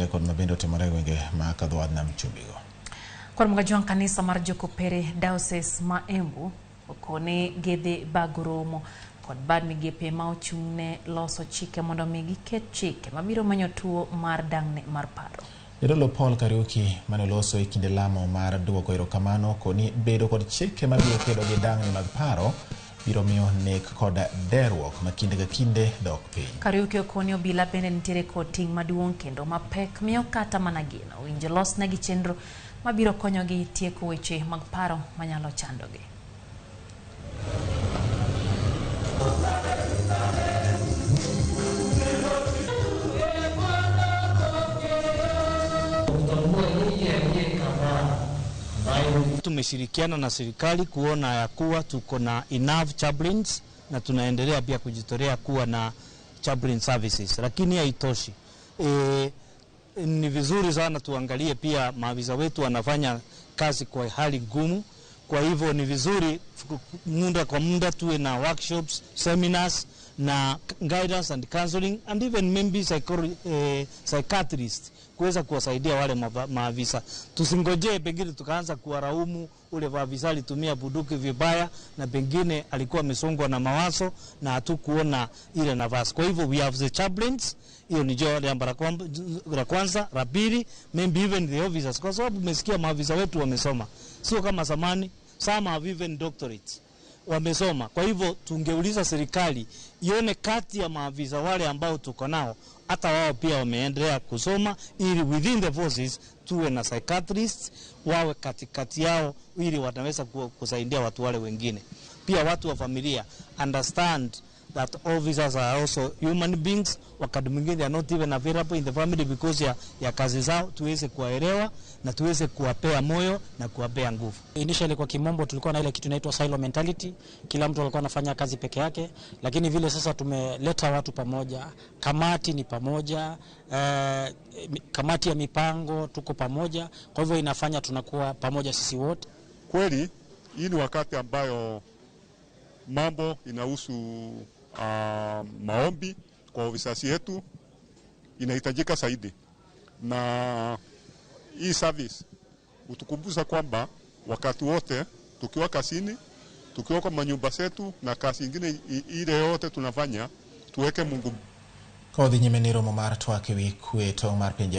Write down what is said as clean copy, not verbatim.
timore kod mabende otimore gwenge ma kadhwad nam chumbigo. Kod mga Kanisa Jokopere Diocese ma Embu okone gedhe bagoromo kod bad migepe ma ochung'ne loso chike mondo mi giket chike mabiro manyo tuo mar dangne mar paro. Jadolo Paul Kariuki mane loso e kinde lamo mar duoko erokamano koni bedo kod chike mabiro kedo gi dangne mag paro biro miyo nek kod derruok ma kinde ka kinde dok piny. Kariuki okoni obila bende nitiere kod ting' maduong' kendo mapek miyo kata mana gino winjo losnegi chenro mabiro konyogi tieko weche mag paro manyalo chandogi. Tumeshirikiana na serikali kuona ya kuwa tuko na enough chaplains na tunaendelea pia kujitolea kuwa na chaplain services, lakini haitoshi. Ni vizuri sana tuangalie pia maafisa wetu wanafanya kazi kwa hali ngumu. Kwa hivyo ni vizuri muda kwa muda tuwe na workshops, seminars na guidance and counseling and even maybe psychiatrists kuweza kuwasaidia wale maafisa. Tusingojee pengine tukaanza kuwaraumu ule maafisa alitumia bunduki vibaya na pengine alikuwa amesongwa na mawazo na hatukuona ile nafasi. Kwa hivyo we have the chaplains, hiyo ni jambo la kwanza. La pili, maybe even the officers, kwa sababu umesikia maafisa wetu wamesoma, sio kama zamani. Some have even doctorates, wamesoma. Kwa hivyo tungeuliza serikali ione kati ya maafisa wale ambao tuko nao hata wao pia wameendelea kusoma, ili within the forces tuwe na psychiatrists wawe katikati yao ili wataweza kusaidia watu wale wengine. Pia watu wa familia understand that officers are also human beings. Wakati mwingine they are not even available in the family because ya kazi zao. Tuweze kuwaelewa na tuweze kuwapea moyo na kuwapea nguvu. Initially kwa kimombo tulikuwa na ile kitu inaitwa silo mentality. Kila mtu alikuwa anafanya kazi peke yake, lakini vile sasa tumeleta watu pamoja, kamati ni pamoja, kamati ya mipango tuko pamoja. Kwa hivyo inafanya tunakuwa pamoja sisi wote. Kweli hii ni wakati ambayo mambo inahusu maombi kwa ofisasi yetu inahitajika zaidi, na hii service utukumbusha kwamba wakati wote tukiwa kazini, tukiwa kwa manyumba zetu na kazi nyingine ile yote tunafanya, tuweke Mungu. Kodhi nyime ni romo mar twak ewi kwe tong' mar pinje